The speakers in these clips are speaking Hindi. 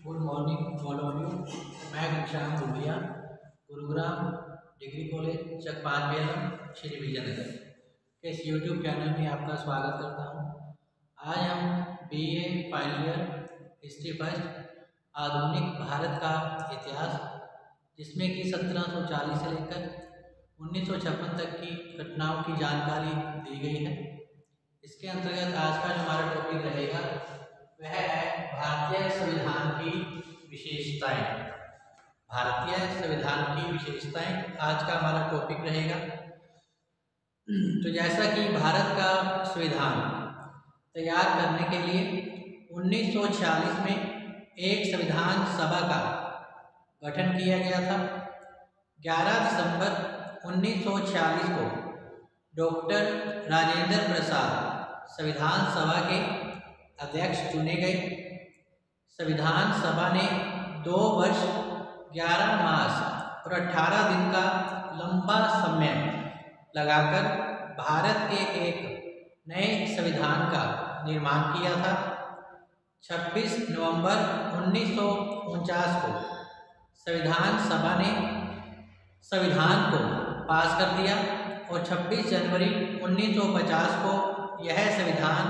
Good morning all of you. मैं घनश्याम दुबिया, गुरुग्राम डिग्री कॉलेज चकपाल बेलम, श्री विजयनगर के इस यूट्यूब चैनल में आपका स्वागत करता हूं। आज हम BA final year history first आधुनिक भारत का इतिहास, जिसमें कि 1740 से लेकर 1956 तक की घटनाओं की जानकारी दी गई है। इसके अंतर्गत आज का जो हमारा टॉपिक रहेगा वह है भारतीय संविधान की विशेषताएं। भारतीय संविधान की विशेषताएं आज का हमारा टॉपिक रहेगा। तो जैसा कि भारत का संविधान तैयार करने के लिए 1946 में एक संविधान सभा का गठन किया गया था। 11 दिसंबर 1946 को डॉक्टर राजेंद्र प्रसाद संविधान सभा के अध्यक्ष चुने गए। संविधान सभा ने 2 वर्ष 11 मास और 18 दिन का लंबा समय लगाकर भारत के एक नए संविधान का निर्माण किया था। 26 नवंबर 1949 को संविधान सभा ने संविधान को पास कर दिया और 26 जनवरी 1950 को यह संविधान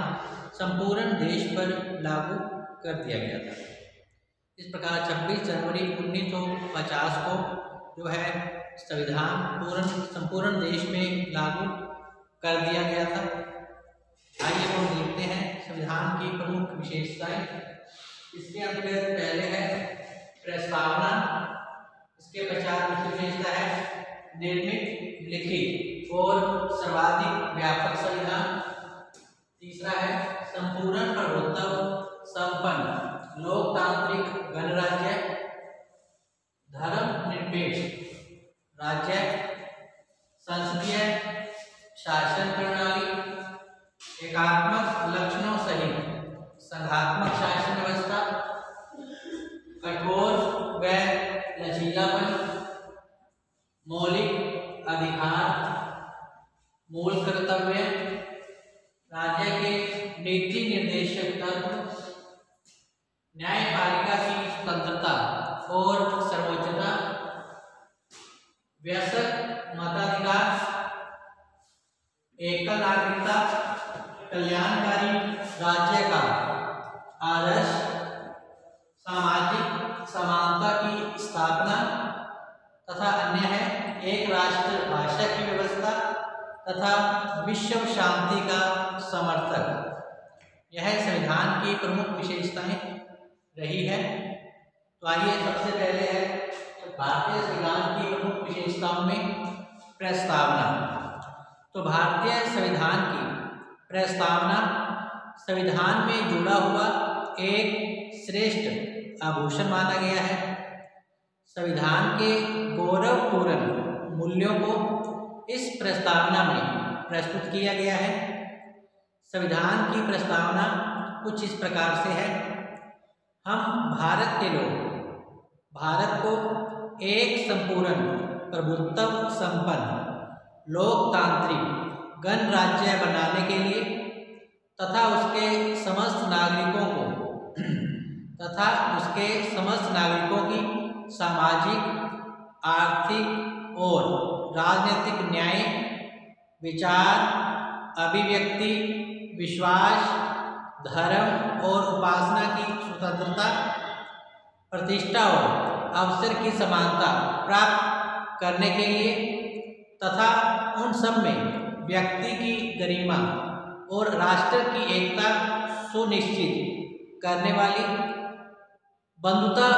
संपूर्ण देश पर लागू कर दिया गया था। इस प्रकार 26 जनवरी 1950 को जो है संविधान संपूर्ण देश में लागू कर दिया गया था। आइए हम देखते हैं संविधान की प्रमुख विशेषताएं। इसके अंतर्गत पहले है प्रस्तावना, इसके पश्चात मुख्य विशेषता है निर्मित, लिखित और सर्वाधिक व्यापक संविधान। तीसरा है संपूर्ण प्रभुत्व संपन्न लोकतांत्रिक गणराज्य, धर्मनिरपेक्ष राज्य, संसदीय शासन प्रणाली, एकात्मक लक्षणों सहित संघात्मक शासन व्यवस्था, कठोर व लचीलापन, मौलिक अधिकार, मूल कर्तव्य, राज्य के नीति निर्देशक तत्व, न्यायपालिका की स्वतंत्रता और सर्वोच्चता, वयस्क मताधिकार, एकल नागरिकता, कल्याणकारी राज्य का आदर्श, सामाजिक समानता की स्थापना तथा अन्य है एक राष्ट्र भाषा की व्यवस्था तथा विश्व शांति का समर्थक। यह संविधान की प्रमुख विशेषताएं रही है। तो आइए सबसे पहले है तो भारतीय संविधान की प्रमुख विशेषताओं में प्रस्तावना। तो भारतीय संविधान की प्रस्तावना संविधान में जुड़ा हुआ एक श्रेष्ठ आभूषण माना गया है। संविधान के गौरवपूर्ण मूल्यों को इस प्रस्तावना में प्रस्तुत किया गया है। संविधान की प्रस्तावना कुछ इस प्रकार से है। हम भारत के लोग भारत को एक संपूर्ण प्रभुत्व संपन्न लोकतांत्रिक गणराज्य बनाने के लिए तथा उसके समस्त नागरिकों की सामाजिक, आर्थिक और राजनीतिक न्याय, विचार, अभिव्यक्ति, विश्वास, धर्म और उपासना की स्वतंत्रता, प्रतिष्ठा और अवसर की समानता प्राप्त करने के लिए तथा उन सब में व्यक्ति की गरिमा और राष्ट्र की एकता सुनिश्चित करने वाली बंधुता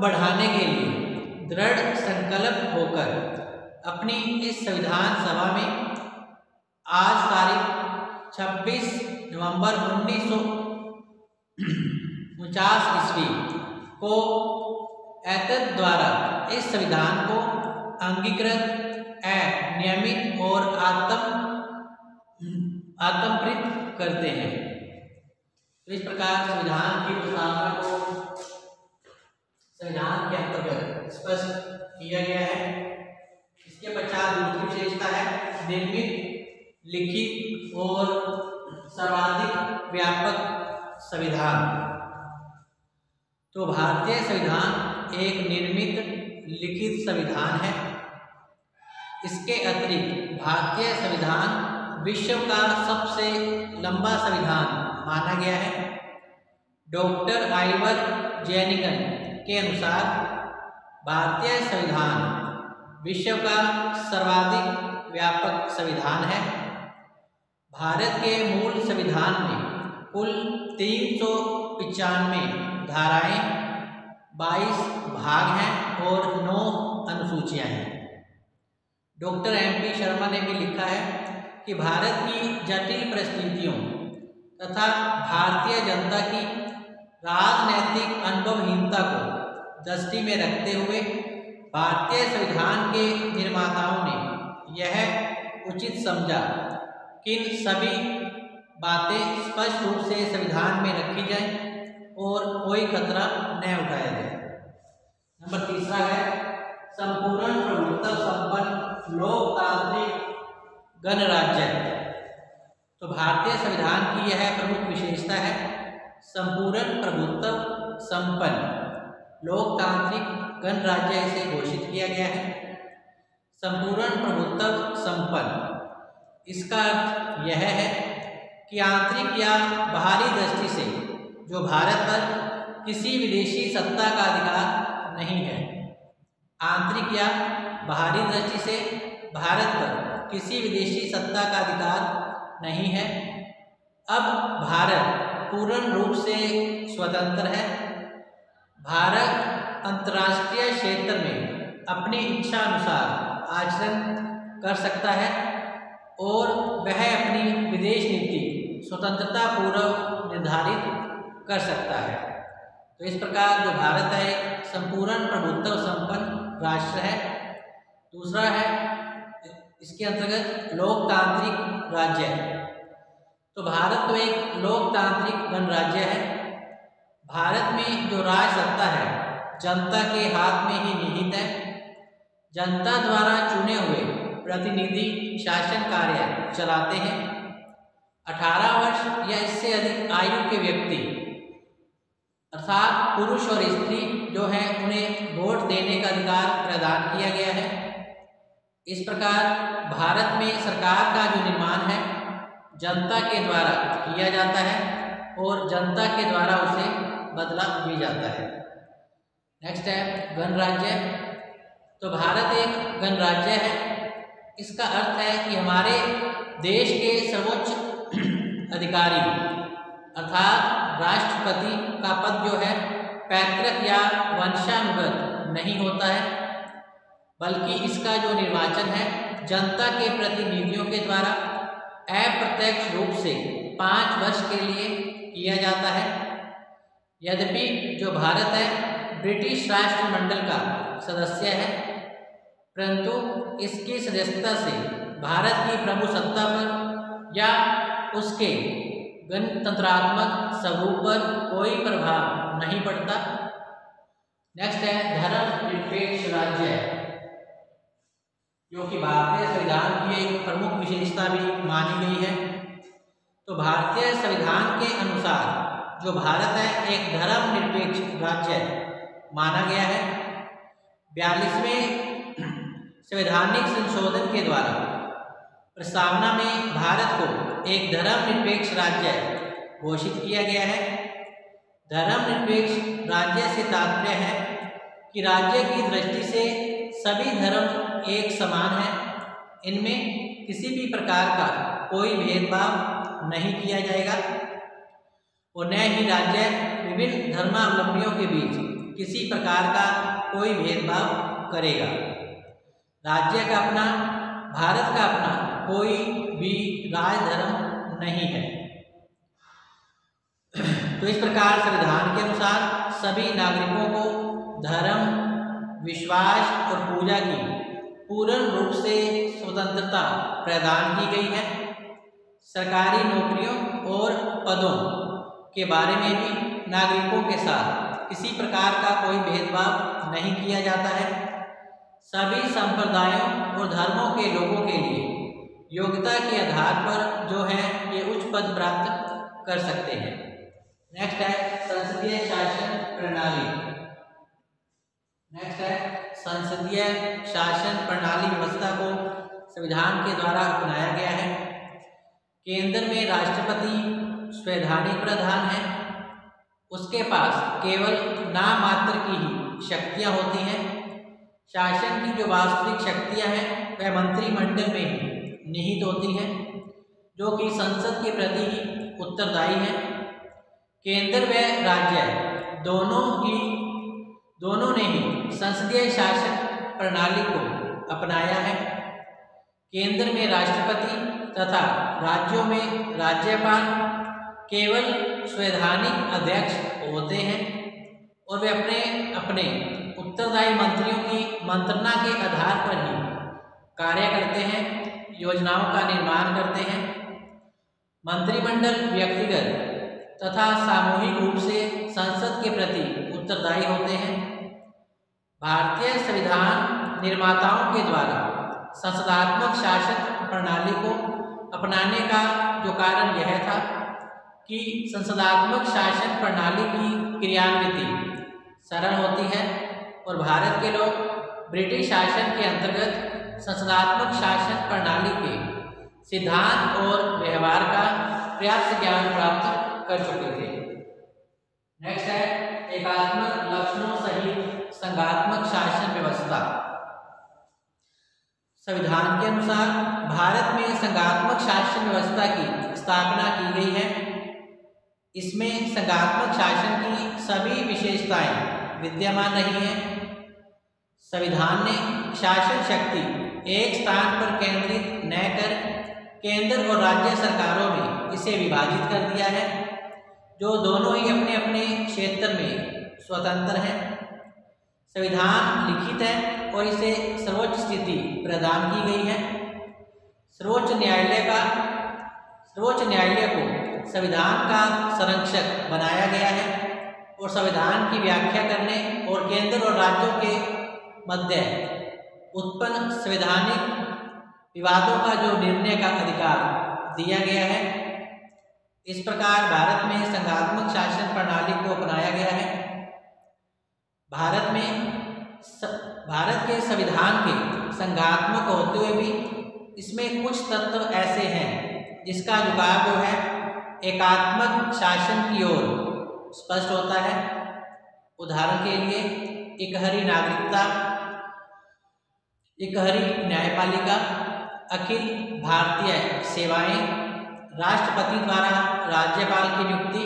बढ़ाने के लिए दृढ़ संकल्प होकर अपनी इस संविधान सभा में आज तारीख 26 नवंबर 1949 ईस्वी को एतद द्वारा इस संविधान को अंगीकृत, नियमित और आत्मप्रीत करते हैं। तो इस प्रकार संविधान की प्रस्तावना को संविधान के अंतर्गत स्पष्ट किया गया है। इसके पश्चात दूसरी विशेषता है निर्मित, लिखित और सर्वाधिक व्यापक संविधान। तो भारतीय संविधान एक निर्मित लिखित संविधान है। इसके अतिरिक्त भारतीय संविधान विश्व का सबसे लंबा संविधान माना गया है। डॉक्टर आइवर जेनिगन के अनुसार भारतीय संविधान विश्व का सर्वाधिक व्यापक संविधान है। भारत के मूल संविधान में कुल 395 धाराएं, 22 भाग हैं और 9 अनुसूचियां हैं। डॉक्टर MP शर्मा ने भी लिखा है कि भारत की जटिल परिस्थितियों तथा भारतीय जनता की राजनैतिक अनुभवहीनता को दृष्टि में रखते हुए भारतीय संविधान के निर्माताओं ने यह उचित समझा कि इन सभी बातें स्पष्ट रूप से संविधान में रखी जाएं और कोई खतरा न उठाया जाए। नंबर 3 है संपूर्ण प्रभुत्व संपन्न लोकतांत्रिक गणराज्य। तो भारतीय संविधान की यह प्रमुख विशेषता है, संपूर्ण प्रभुत्व संपन्न लोकतांत्रिक गणराज्य इसे घोषित किया गया है। संपूर्ण प्रभुत्व संपन्न, इसका अर्थ यह है कि आंतरिक या बाहरी दृष्टि से जो भारत पर किसी विदेशी सत्ता का अधिकार नहीं है। आंतरिक या बाहरी दृष्टि से भारत पर किसी विदेशी सत्ता का अधिकार नहीं है। अब भारत पूर्ण रूप से स्वतंत्र है। भारत अंतर्राष्ट्रीय क्षेत्र में अपनी इच्छा अनुसार आचरण कर सकता है और वह अपनी विदेश नीति स्वतंत्रता पूर्वक निर्धारित कर सकता है। तो इस प्रकार जो भारत है संपूर्ण प्रभुत्व संपन्न राष्ट्र है। दूसरा है इसके अंतर्गत लोकतांत्रिक राज्य है। तो भारत तो एक लोकतांत्रिक गणराज्य है। भारत में जो राज सत्ता है जनता के हाथ में ही निहित है। जनता द्वारा चुने हुए प्रतिनिधि शासन कार्य चलाते हैं। 18 वर्ष या इससे अधिक आयु के व्यक्ति अर्थात पुरुष और स्त्री जो है उन्हें वोट देने का अधिकार प्रदान किया गया है। इस प्रकार भारत में सरकार का जो निर्माण है जनता के द्वारा किया जाता है और जनता के द्वारा उसे बदला भी जाता है। नेक्स्ट है गणराज्य। तो भारत एक गणराज्य है। इसका अर्थ है कि हमारे देश के सर्वोच्च अधिकारी अर्थात राष्ट्रपति का पद जो है पैतृक या वंशानुगत नहीं होता है, बल्कि इसका जो निर्वाचन है जनता के प्रतिनिधियों के द्वारा अप्रत्यक्ष रूप से 5 वर्ष के लिए किया जाता है। यद्यपि जो भारत है ब्रिटिश राष्ट्रमंडल का सदस्य है, परंतु इसकी सदस्यता से भारत की प्रभुसत्ता पर या उसके गणतंत्रात्मक स्वरूप पर कोई प्रभाव नहीं पड़ता। नेक्स्ट है धर्मनिरपेक्ष राज्य, जो कि भारतीय संविधान की एक प्रमुख विशेषता भी मानी गई है। तो भारतीय संविधान के अनुसार जो भारत है एक धर्मनिरपेक्ष राज्य माना गया है। 42वें संवैधानिक संशोधन के द्वारा प्रस्तावना में भारत को एक धर्मनिरपेक्ष राज्य घोषित किया गया है। धर्मनिरपेक्ष राज्य से तात्पर्य है कि राज्य की दृष्टि से सभी धर्म एक समान है। इनमें किसी भी प्रकार का कोई भेदभाव नहीं किया जाएगा और न ही राज्य विभिन्न धर्मावलंबियों के बीच किसी प्रकार का कोई भेदभाव करेगा। राज्य का अपना, भारत का अपना कोई भी राज धर्म नहीं है। तो इस प्रकार संविधान के अनुसार सभी नागरिकों को धर्म, विश्वास और पूजा की पूर्ण रूप से स्वतंत्रता प्रदान की गई है। सरकारी नौकरियों और पदों के बारे में भी नागरिकों के साथ किसी प्रकार का कोई भेदभाव नहीं किया जाता है। सभी संप्रदायों और धर्मों के लोगों के लिए योग्यता के आधार पर जो है ये उच्च पद प्राप्त कर सकते हैं। नेक्स्ट है संसदीय शासन प्रणाली। नेक्स्ट है संसदीय शासन प्रणाली व्यवस्था को संविधान के द्वारा अपनाया गया है। केंद्र में राष्ट्रपति संवैधानिक प्रधान है, उसके पास केवल नाम मात्र की ही शक्तियां होती हैं। शासन की जो वास्तविक शक्तियां हैं वह मंत्रिमंडल में ही निहित होती हैं, जो कि संसद के प्रति ही उत्तरदायी है। केंद्र व राज्य दोनों ने ही संसदीय शासन प्रणाली को अपनाया है। केंद्र में राष्ट्रपति तथा राज्यों में राज्यपाल केवल संवैधानिक अध्यक्ष होते हैं और वे अपने अपने उत्तरदायी मंत्रियों की मंत्रणा के आधार पर ही कार्य करते हैं, योजनाओं का निर्माण करते हैं। मंत्रिमंडल व्यक्तिगत तथा सामूहिक रूप से संसद के प्रति उत्तरदायी होते हैं। भारतीय संविधान निर्माताओं के द्वारा संसदात्मक शासन प्रणाली को अपनाने का जो कारण यह था कि संसदात्मक शासन प्रणाली की क्रियान्विति सरल होती है और भारत के लोग ब्रिटिश शासन के अंतर्गत संसदात्मक शासन प्रणाली के सिद्धांत और व्यवहार का पर्याप्त ज्ञान प्राप्त कर चुके थे। नेक्स्ट है एकात्मक लक्षणों सहित संघात्मक शासन व्यवस्था। संविधान के अनुसार भारत में संघात्मक शासन व्यवस्था की स्थापना की गई है। इसमें संघात्मक शासन की सभी विशेषताएं विद्यमान रही हैं। संविधान ने शासन शक्ति एक स्थान पर केंद्रित न कर केंद्र और राज्य सरकारों में इसे विभाजित कर दिया है, जो दोनों ही अपने अपने क्षेत्र में स्वतंत्र हैं। संविधान लिखित है और इसे सर्वोच्च स्थिति प्रदान की गई है। सर्वोच्च न्यायालय को संविधान का संरक्षक बनाया गया है और संविधान की व्याख्या करने और केंद्र और राज्यों के मध्य उत्पन्न संवैधानिक विवादों का जो निर्णय का अधिकार दिया गया है। इस प्रकार भारत में संघात्मक शासन प्रणाली को अपनाया गया है। भारत के संविधान के संघात्मक होते हुए भी इसमें कुछ तत्व ऐसे हैं जिसका झुकाव जो है एकात्मक शासन की ओर स्पष्ट होता है। उदाहरण के लिए एकहरी नागरिकता, एकहरी न्यायपालिका, अखिल भारतीय सेवाएं, राष्ट्रपति द्वारा राज्यपाल की नियुक्ति,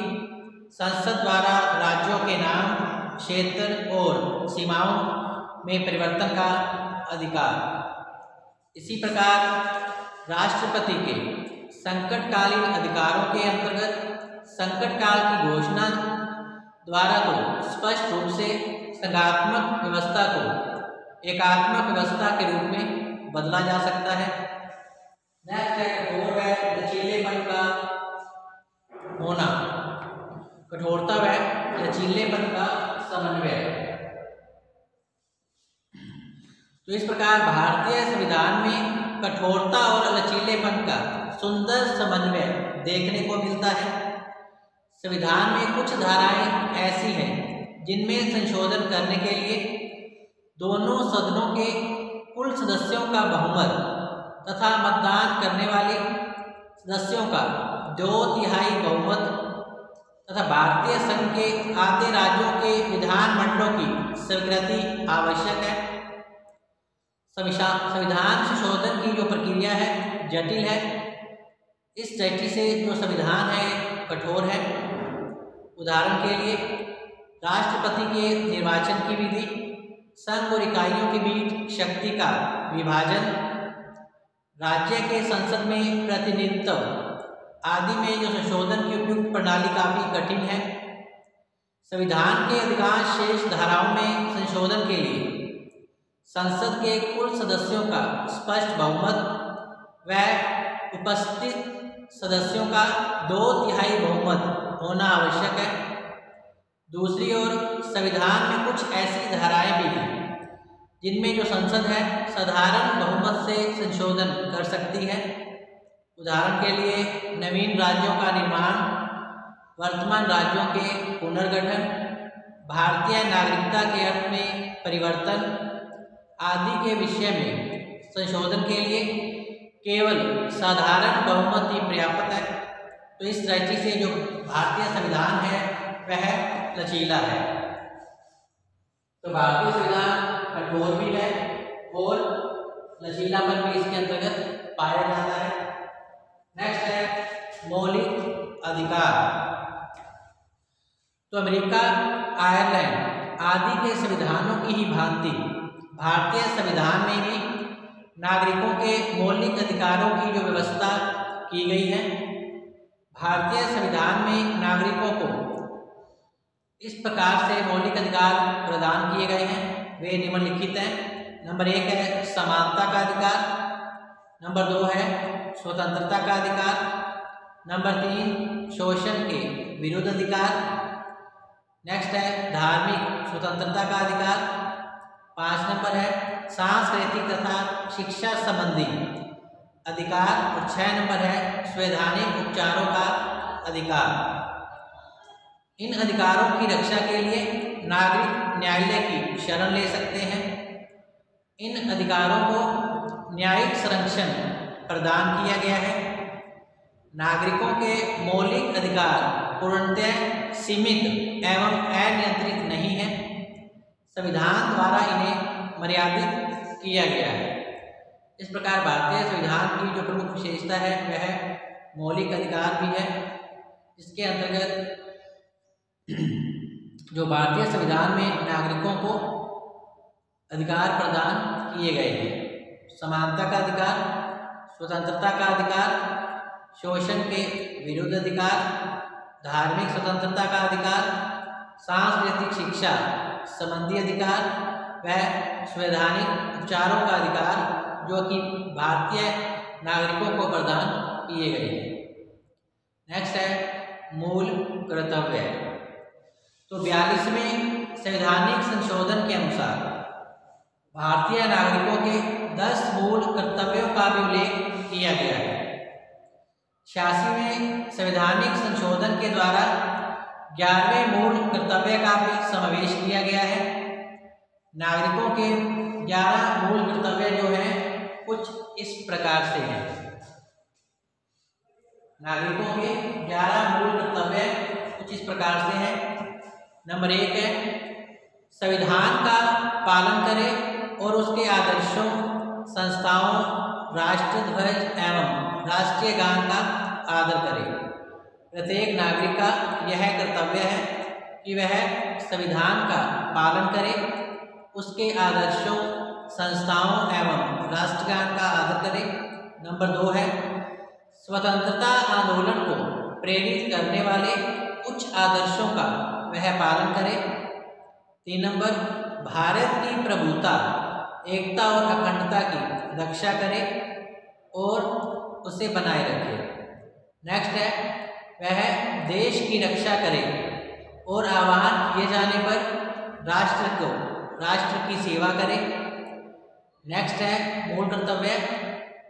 संसद द्वारा राज्यों के नाम, क्षेत्र और सीमाओं में परिवर्तन का अधिकार। इसी प्रकार राष्ट्रपति के संकटकालीन अधिकारों के अंतर्गत संकट काल की घोषणा द्वारा तो स्पष्ट रूप से संघात्मक व्यवस्था को एकात्मक व्यवस्था के रूप में बदला जा सकता है। नेक्स्ट है कठोर व लचीलेपन का होना। कठोरता व लचीलेपन का समन्वय। तो इस प्रकार भारतीय संविधान में कठोरता और लचीलेपन का सुंदर समन्वय देखने को मिलता है। संविधान में कुछ धाराएं ऐसी हैं जिनमें संशोधन करने के लिए दोनों सदनों के कुल सदस्यों का बहुमत तथा मतदान करने वाले सदस्यों का 2/3 बहुमत तथा भारतीय संघ के आधे राज्यों के विधानमंडलों की स्वीकृति आवश्यक है। संविधान संशोधन की जो प्रक्रिया है जटिल है। इस दृष्टि से जो संविधान है कठोर है। उदाहरण के लिए राष्ट्रपति के निर्वाचन की विधि, संघ और इकाइयों के बीच शक्ति का विभाजन, राज्य के संसद में प्रतिनिधित्व आदि में जो संशोधन की उपयुक्त प्रणाली काफी कठिन है। संविधान के अधिकांश शेष धाराओं में संशोधन के लिए संसद के कुल सदस्यों का स्पष्ट बहुमत व उपस्थित सदस्यों का 2/3 बहुमत होना आवश्यक है। दूसरी ओर संविधान में कुछ ऐसी धाराएं भी हैं जिनमें जो संसद है साधारण बहुमत से संशोधन कर सकती है। उदाहरण के लिए नवीन राज्यों का निर्माण, वर्तमान राज्यों के पुनर्गठन, भारतीय नागरिकता के अर्थ में परिवर्तन आदि के विषय में संशोधन के लिए केवल साधारण बहुमत ही पर्याप्त है। तो इस दृष्टि से जो भारतीय संविधान है वह लचीला है। तो भारतीय संविधान कठोर भी है और लचीलापन भी इसके अंतर्गत पाया जाता है। नेक्स्ट है मौलिक अधिकार। तो अमेरिका, आयरलैंड आदि के संविधानों की ही भांति भारतीय संविधान में भी नागरिकों के मौलिक अधिकारों की जो व्यवस्था की गई है। भारतीय संविधान में नागरिकों को इस प्रकार से मौलिक अधिकार प्रदान किए गए हैं, वे निम्नलिखित हैं। नंबर 1 है समानता का अधिकार, नंबर 2 है स्वतंत्रता का अधिकार, नंबर 3 शोषण के विरुद्ध अधिकार, नेक्स्ट है धार्मिक स्वतंत्रता का अधिकार, 5 नंबर है सांस्कृतिक तथा शिक्षा संबंधी अधिकार और 6 नंबर है संवैधानिक उपचारों का अधिकार। इन अधिकारों की रक्षा के लिए नागरिक न्यायालय की शरण ले सकते हैं। इन अधिकारों को न्यायिक संरक्षण प्रदान किया गया है। नागरिकों के मौलिक अधिकार पूर्णतः सीमित एवं अनियंत्रित नहीं है, संविधान द्वारा इन्हें मर्यादित किया गया है। इस प्रकार भारतीय संविधान की जो प्रमुख विशेषता है वह मौलिक अधिकार भी है। इसके अंतर्गत जो भारतीय संविधान में नागरिकों को अधिकार प्रदान किए गए हैं, समानता का अधिकार, स्वतंत्रता का अधिकार, शोषण के विरुद्ध अधिकार, धार्मिक स्वतंत्रता का अधिकार, सांस्कृतिक शिक्षा संबंधी अधिकार व संवैधानिक उपचारों का अधिकार जो कि भारतीय नागरिकों को प्रदान किए गए हैं। नेक्स्ट है मूल कर्तव्य। तो 42वें संवैधानिक संशोधन के अनुसार भारतीय नागरिकों के 10 मूल कर्तव्यों का भी उल्लेख किया गया है। 86वें संवैधानिक संशोधन के द्वारा 11वें मूल कर्तव्य का भी समावेश किया गया है। नागरिकों के 11 मूल कर्तव्य जो हैं कुछ इस प्रकार से हैं। नागरिकों के 11 मूल कर्तव्य कुछ इस प्रकार से हैं। नंबर 1 है संविधान का पालन करें और उसके आदर्शों, संस्थाओं, राष्ट्रध्वज एवं राष्ट्रीय गान का आदर करें। प्रत्येक नागरिक का यह कर्तव्य है कि वह संविधान का पालन करे, उसके आदर्शों, संस्थाओं एवं राष्ट्रगान का आदर करे। नंबर 2 है स्वतंत्रता आंदोलन को प्रेरित करने वाले उच्च आदर्शों का वह पालन करे। 3 नंबर भारत की प्रभुता, एकता और अखंडता की रक्षा करे और उसे बनाए रखे। नेक्स्ट है वह देश की रक्षा करे और आह्वान किए जाने पर राष्ट्र की सेवा करे। नेक्स्ट है मूल कर्तव्य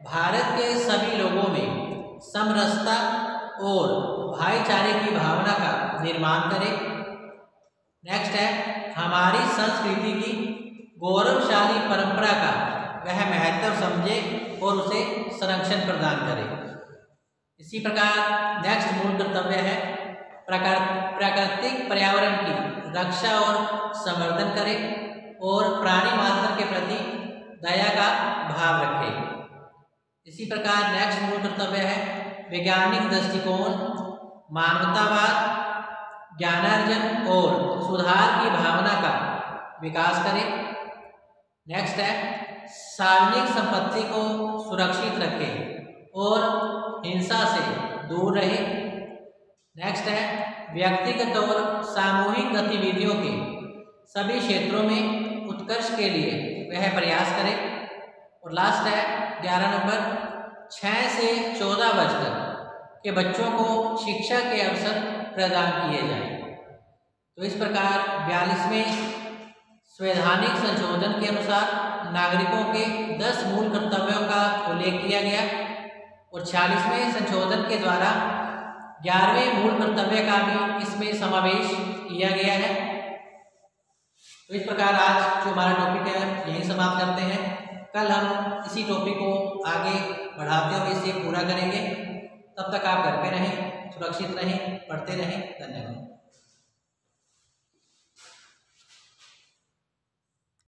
भारत के सभी लोगों में समरसता और भाईचारे की भावना का निर्माण करे। नेक्स्ट है हमारी संस्कृति की गौरवशाली परंपरा का वह महत्व समझे और उसे संरक्षण प्रदान करे। इसी प्रकार नेक्स्ट मूल कर्तव्य है प्राकृतिक पर्यावरण की रक्षा और संवर्धन करे और प्राणी मात्र के प्रति दया का भाव रखे। इसी प्रकार नेक्स्ट मूल कर्तव्य है वैज्ञानिक दृष्टिकोण, मानवतावाद, ज्ञानार्जन और सुधार की भावना का विकास करे। नेक्स्ट है सार्वजनिक संपत्ति को सुरक्षित रखे और हिंसा से दूर रहे। नेक्स्ट है व्यक्तिगत और सामूहिक गतिविधियों के सभी क्षेत्रों में उत्कर्ष के लिए वह प्रयास करे। और लास्ट है 11 नंबर 6 से 14 वर्ष तक के बच्चों को शिक्षा के अवसर प्रदान किए जाएं। तो इस प्रकार 42वें संवैधानिक संशोधन के अनुसार नागरिकों के 10 मूल कर्तव्यों का उल्लेख किया गया और 46वें संशोधन के द्वारा 11वें मूल कर्तव्य का भी इसमें समावेश किया गया है। तो इस प्रकार आज जो हमारा टॉपिक है यही समाप्त करते हैं। कल हम इसी टॉपिक को आगे बढ़ाते हुए इसे पूरा करेंगे। तब तक आप घर पे रहें, सुरक्षित रहें, पढ़ते रहें। धन्यवाद।